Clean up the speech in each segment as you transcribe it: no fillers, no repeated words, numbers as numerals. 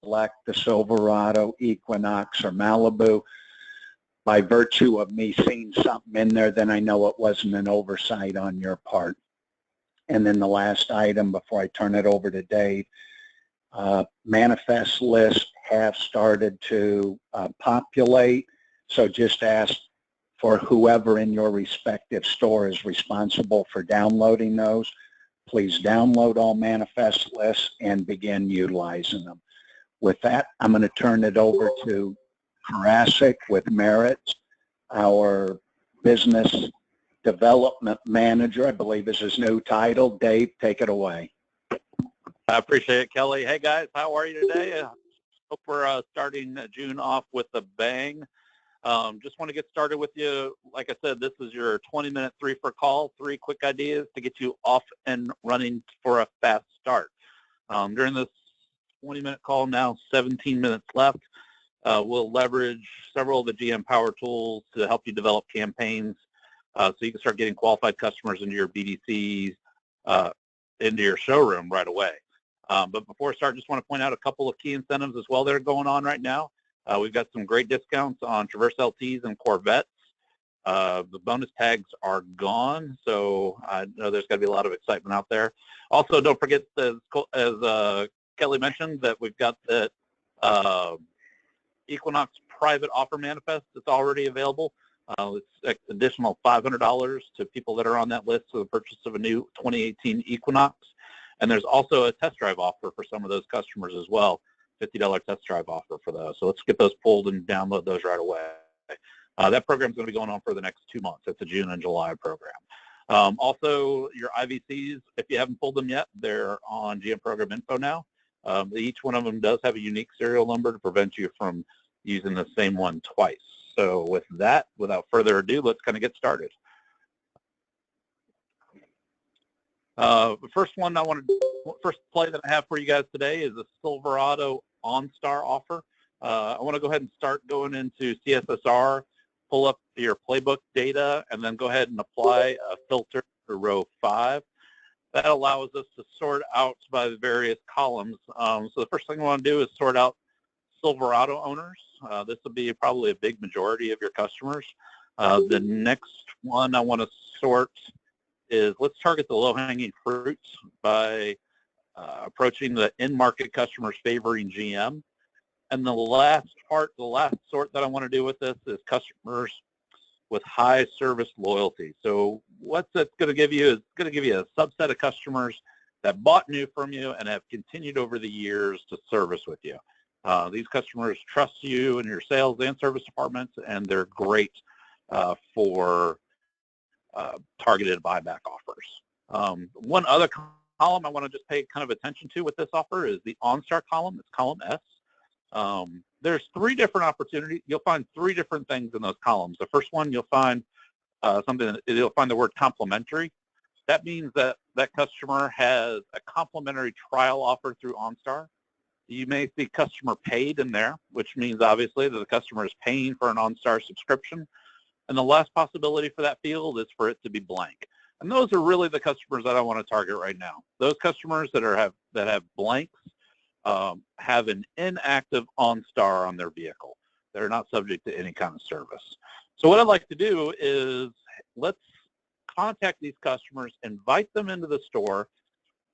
select the Silverado, Equinox, or Malibu. By virtue of me seeing something in there, then I know it wasn't an oversight on your part. And then the last item before I turn it over to Dave, manifest lists have started to populate. So just ask for whoever in your respective store is responsible for downloading those. Please download all manifest lists and begin utilizing them. With that, I'm going to turn it over to Karasik with Merits, our business development manager, I believe is his new title. Dave, take it away. I appreciate it, Kelly. Hey, guys, how are you today? Hope we're starting June off with a bang. Just want to get started with you. Like I said, this is your 20-minute 3 for call, 3 quick ideas to get you off and running for a fast start. During this 20-minute call now, 17 minutes left, we'll leverage several of the GM Power tools to help you develop campaigns so you can start getting qualified customers into your BDCs, into your showroom right away. But before I start, just want to point out a couple of key incentives as well that are going on right now. We've got some great discounts on Traverse LTs and Corvettes. The bonus tags are gone, so I know there's going to be a lot of excitement out there. Also, don't forget, as Kelly mentioned, that we've got the Equinox private offer manifest that's already available. It's additional $500 to people that are on that list for the purchase of a new 2018 Equinox. And there's also a test drive offer for some of those customers as well, $50 test drive offer for those. So let's get those pulled and download those right away. That program is going to be going on for the next 2 months. It's a June and July program. Also, your IVCs, if you haven't pulled them yet, they're on GM Program Info now. Each one of them does have a unique serial number to prevent you from using the same one twice. So with that, without further ado, let's kind of get started. The first play that I have for you guys today is the Silverado OnStar offer. I want to go ahead and start going into CSSR, pull up your playbook data, and then go ahead and apply a filter to row 5. That allows us to sort out by the various columns. So the first thing I want to do is sort out Silverado owners. This will be probably a big majority of your customers. The next one I want to sort is, let's target the low-hanging fruits by approaching the in-market customers favoring GM. And the last sort that I want to do with this is customers with high service loyalty. So what that's going to give you is going to give you a subset of customers that bought new from you and have continued over the years to service with you. These customers trust you and your sales and service departments, and they're great for targeted buyback offers. One other column I want to just pay kind of attention to with this offer is the OnStar column. It's column S. There's 3 different opportunities. You'll find 3 different things in those columns. The first one, you'll find you'll find the word complimentary. That means that that customer has a complimentary trial offer through OnStar. You may see customer paid in there, which means obviously that the customer is paying for an OnStar subscription. And the last possibility for that field is for it to be blank. And those are really the customers that I want to target right now. Those customers that have blanks have an inactive OnStar on their vehicle. They're not subject to any kind of service. So what I'd like to do is let's contact these customers, invite them into the store,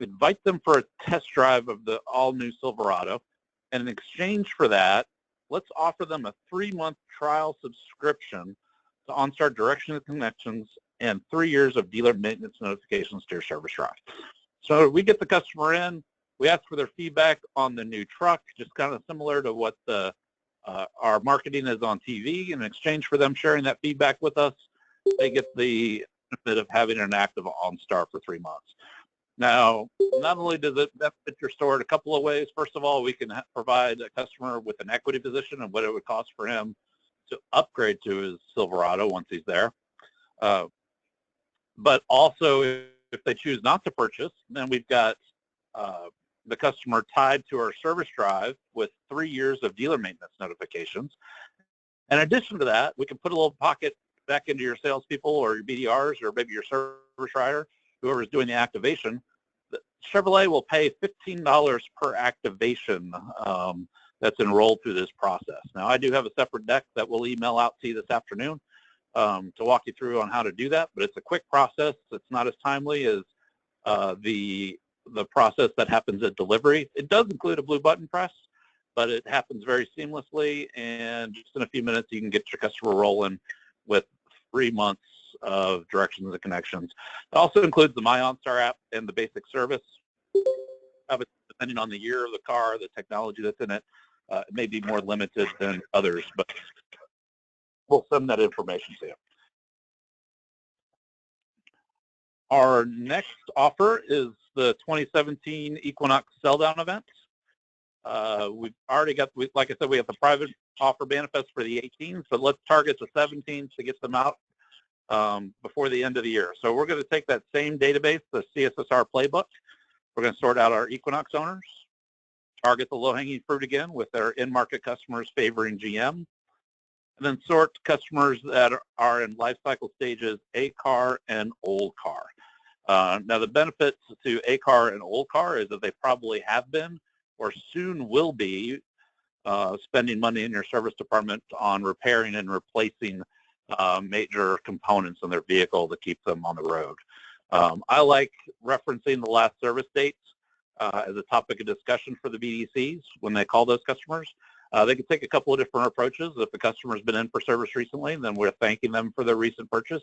invite them for a test drive of the all-new Silverado, and in exchange for that, let's offer them a 3-month trial subscription to OnStar Direction and Connections and 3 years of dealer maintenance notifications to your service drive. So we get the customer in, we ask for their feedback on the new truck, just kind of similar to what our marketing is on TV. In exchange for them sharing that feedback with us, they get the benefit of having an active OnStar for 3 months. Now, not only does it benefit your store in a couple of ways. First of all, we can provide a customer with an equity position and what it would cost for him to upgrade to his Silverado once he's there. But also, if they choose not to purchase, then we've got the customer tied to our service drive with 3 years of dealer maintenance notifications. In addition to that, we can put a little pocket back into your salespeople or your BDRs or maybe your service writer, whoever's doing the activation, Chevrolet will pay $15 per activation that's enrolled through this process. Now, I do have a separate deck that we'll email out to you this afternoon to walk you through on how to do that, but it's a quick process. It's not as timely as the process that happens at delivery. It does include a blue button press, but it happens very seamlessly, and just in a few minutes you can get your customer rolling with 3 months of directions and connections. It also includes the My OnStar app and the basic service. Depending on the year of the car, the technology that's in it, it may be more limited than others, but we'll send that information to you. Our next offer is the 2017 Equinox Sell-Down event. We've already got, like I said, we have the private offer manifest for the 18s, but let's target the 17s to get them out before the end of the year. So we're going to take that same database, the CSSR playbook. We're going to sort out our Equinox owners, target the low-hanging fruit again with their in-market customers favoring GM, and then sort customers that are in life cycle stages A car and old car. Now, the benefits to A car and old car is that they probably have been or soon will be spending money in your service department on repairing and replacing major components in their vehicle to keep them on the road. I like referencing the last service dates as a topic of discussion for the BDCs when they call those customers. They can take a couple of different approaches. If the customer's been in for service recently, then we're thanking them for their recent purchase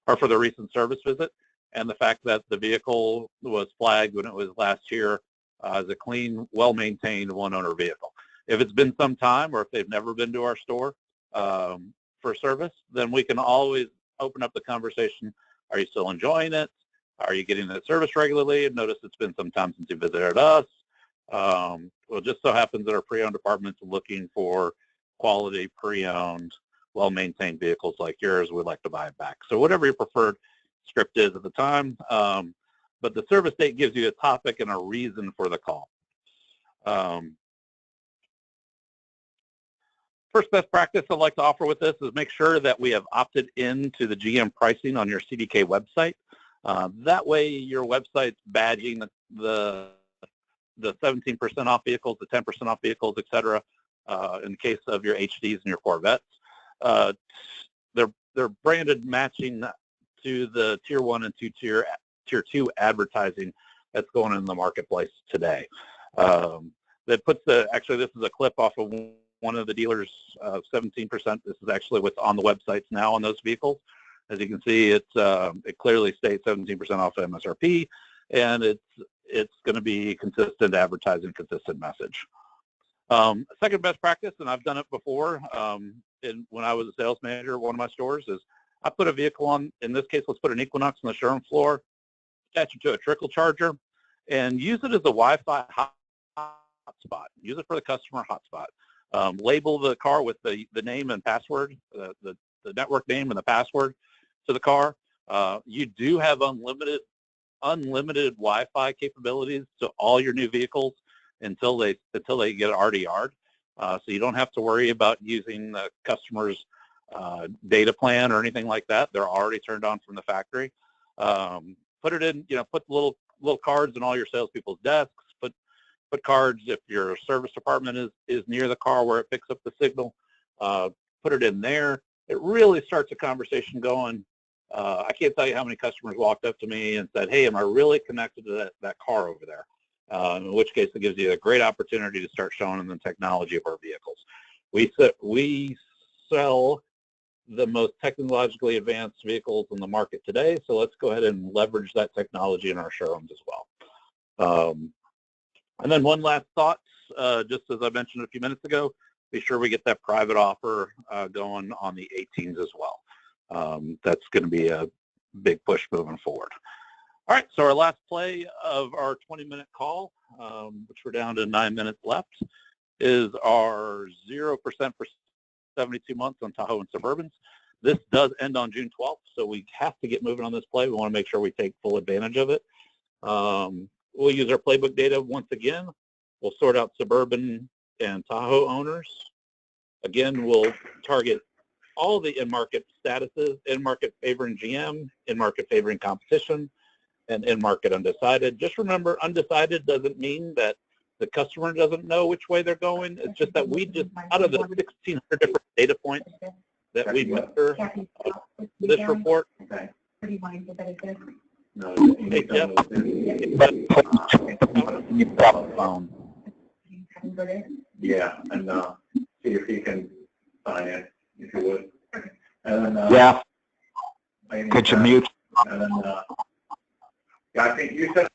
or for the recent service visit, and the fact that the vehicle was flagged when it was last year as a clean, well-maintained one-owner vehicle. If it's been some time or if they've never been to our store for service, then we can always open up the conversation. Are you still enjoying it? Are you getting that service regularly? Notice it's been some time since you visited us. Well, it just so happens that our pre-owned department's looking for quality, pre-owned, well-maintained vehicles like yours. We'd like to buy it back. So whatever your preferred script is at the time, but the service date gives you a topic and a reason for the call. First best practice I'd like to offer with this is make sure that we have opted into the GM pricing on your CDK website. That way your website's badging the 17% off vehicles, the 10% off vehicles, et cetera, in the case of your HDs and your Corvettes. They're branded matching to the Tier 1 and Tier 2 advertising that's going on in the marketplace today. That puts actually this is a clip off of one of the dealers, 17%. This is actually what's on the websites now on those vehicles. As you can see, it clearly states 17% off MSRP, and it's going to be consistent advertising, consistent message. Second best practice, and I've done it before when I was a sales manager at one of my stores, is I put a vehicle on, in this case, let's put an Equinox on the showroom floor, attach it to a trickle charger, and use it as a Wi-Fi hotspot. Use it for the customer hotspot. Label the car with the name and password, the network name and the password to the car. You do have unlimited Wi-Fi capabilities to all your new vehicles until they get RDR'd. So you don't have to worry about using the customer's data plan or anything like that. They're already turned on from the factory. Put it in, put little cards in all your salespeople's desks. Put cards if your service department is near the car where it picks up the signal. Put it in there. It really starts a conversation going. I can't tell you how many customers walked up to me and said, "Hey, am I really connected to that car over there?" In which case, it gives you a great opportunity to start showing them the technology of our vehicles. We sell the most technologically advanced vehicles in the market today, so let's go ahead and leverage that technology in our showrooms as well. And then one last thought, just as I mentioned a few minutes ago, be sure we get that private offer going on the 18s as well. That's going to be a big push moving forward. All right, so our last play of our 20-minute call, which we're down to 9 minutes left, is our 0% for 72 months on Tahoe and Suburbans. This does end on June 12th, so we have to get moving on this play. We want to make sure we take full advantage of it. We'll use our playbook data once again. We'll sort out Suburban and Tahoe owners. Again, we'll target all the in-market statuses, in-market favoring GM, in-market favoring competition, and in-market undecided. Just remember, undecided doesn't mean that the customer doesn't know which way they're going. It's just that we just, out of the 1,600 different data points that we measure this report. Okay. No, hey, Jeff. You've got a phone. Yeah, and see if he can sign it, if you would. And then, Yeah. Could you mute? And then, yeah, I think you said.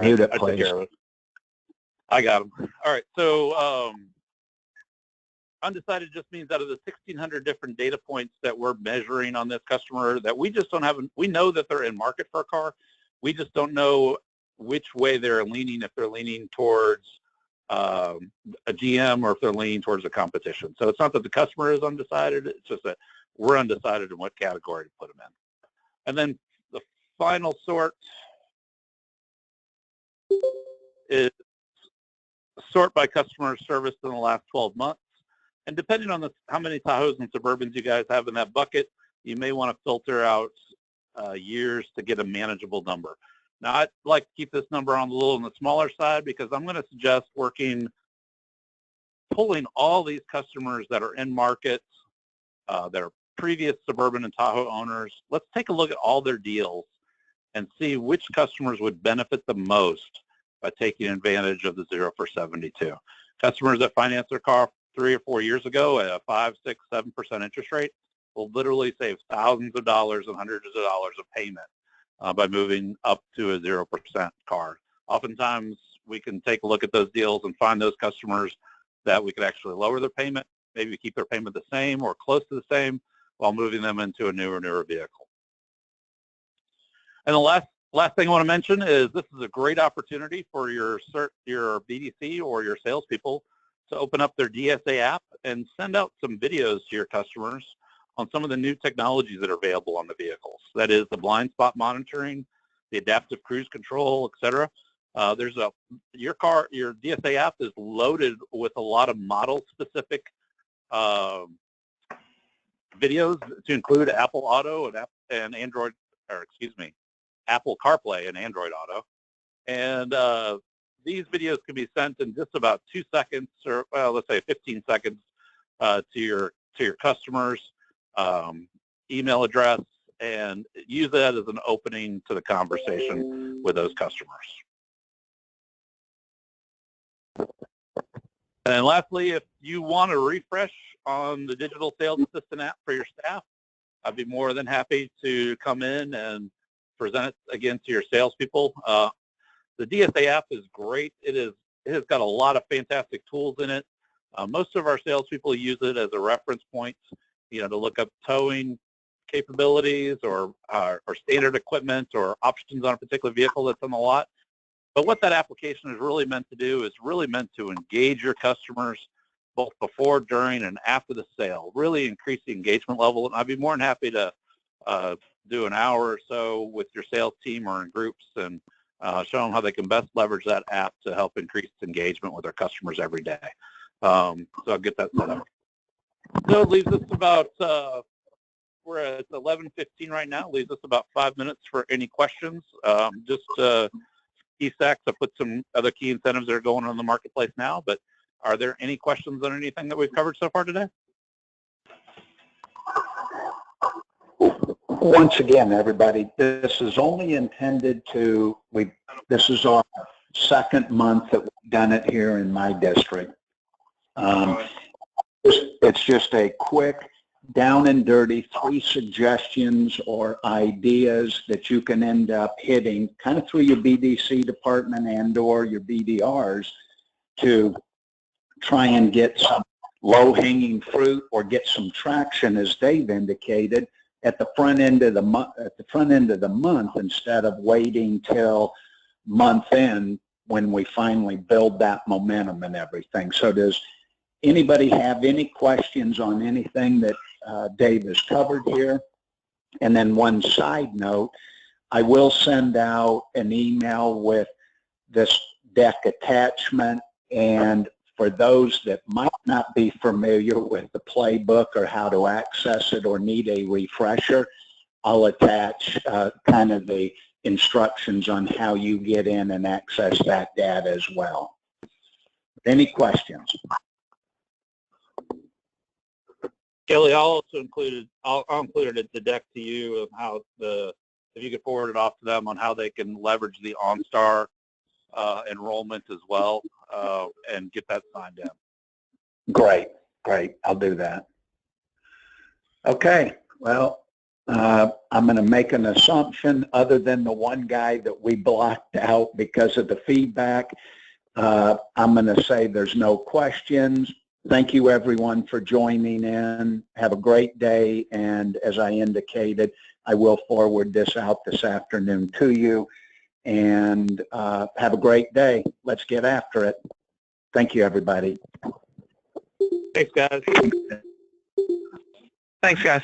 Mute it, I took please. care of it. I got him. All right. So undecided just means out of the 1,600 different data points that we're measuring on this customer that we just don't have, we know that they're in market for a car. We just don't know which way they're leaning, if they're leaning towards a GM or if they're leaning towards a competition. So it's not that the customer is undecided. It's just that we're undecided in what category to put them in. And then the final sort is sort by customer service in the last 12 months. And depending on how many Tahoes and Suburbans you guys have in that bucket, you may want to filter out years to get a manageable number. Now, I'd like to keep this number on the smaller side because I'm going to suggest pulling all these customers that are in market, that are previous Suburban and Tahoe owners. Let's take a look at all their deals and see which customers would benefit the most by taking advantage of the 0 for 72. Customers that financed their car 3 or 4 years ago at a 5, 6, 7% interest rate will literally save thousands of dollars and hundreds of dollars of payment by moving up to a 0% car. Oftentimes, we can take a look at those deals and find those customers that we could actually lower their payment, maybe keep their payment the same or close to the same while moving them into a newer vehicle. And the last thing I want to mention is this is a great opportunity for your BDC or your salespeople to open up their DSA app and send out some videos to your customers on some of the new technologies that are available on the vehicles. That is the blind spot monitoring, the adaptive cruise control, etc. Your DSA app is loaded with a lot of model-specific videos to include Apple Auto and Android, or excuse me, Apple CarPlay and Android Auto. And these videos can be sent in just about 2 seconds, or well, let's say 15 seconds, to your customers' email address, and use that as an opening to the conversation with those customers. And lastly, if you want to refresh on the digital sales assistant app for your staff, I'd be more than happy to come in and present it again to your salespeople. The DSA app is great. It has got a lot of fantastic tools in it. Most of our salespeople use it as a reference point, to look up towing capabilities or standard equipment or options on a particular vehicle that's on the lot. But what that application is really meant to do is really meant to engage your customers both before, during, and after the sale, really increase the engagement level. And I'd be more than happy to do an hour or so with your sales team or in groups and show them how they can best leverage that app to help increase engagement with their customers every day. So I'll get that set up. So it leaves us about, we're at 11:15 right now, leaves us about 5 minutes for any questions. Just key stacks, I put some other key incentives that are going on in the marketplace now, but are there any questions on anything that we've covered so far today? Once again, everybody, this is only intended to, this is our second month that we've done it here in my district. It's just a quick, down and dirty 3 suggestions or ideas that you can end up hitting kind of through your BDC department and or your BDRs to try and get some low-hanging fruit or get some traction, as Dave indicated, at the front end of the month, instead of waiting till month end when we finally build that momentum and everything. So does anybody have any questions on anything that Dave has covered here? And then one side note, I will send out an email with this deck attachment, and for those that might not be familiar with the playbook or how to access it or need a refresher, I'll attach kind of the instructions on how you get in and access that data as well. Any questions? Kelly, I'll include it at the deck to you of how if you could forward it off to them on how they can leverage the OnStar enrollment as well and get that signed in. Great. I'll do that. Okay. Well, I'm going to make an assumption other than the one guy that we blocked out because of the feedback. I'm going to say there's no questions. Thank you, everyone, for joining in. Have a great day. And as I indicated, I will forward this out this afternoon to you. And have a great day. Let's get after it. Thank you, everybody. Thanks, guys. Thanks, guys.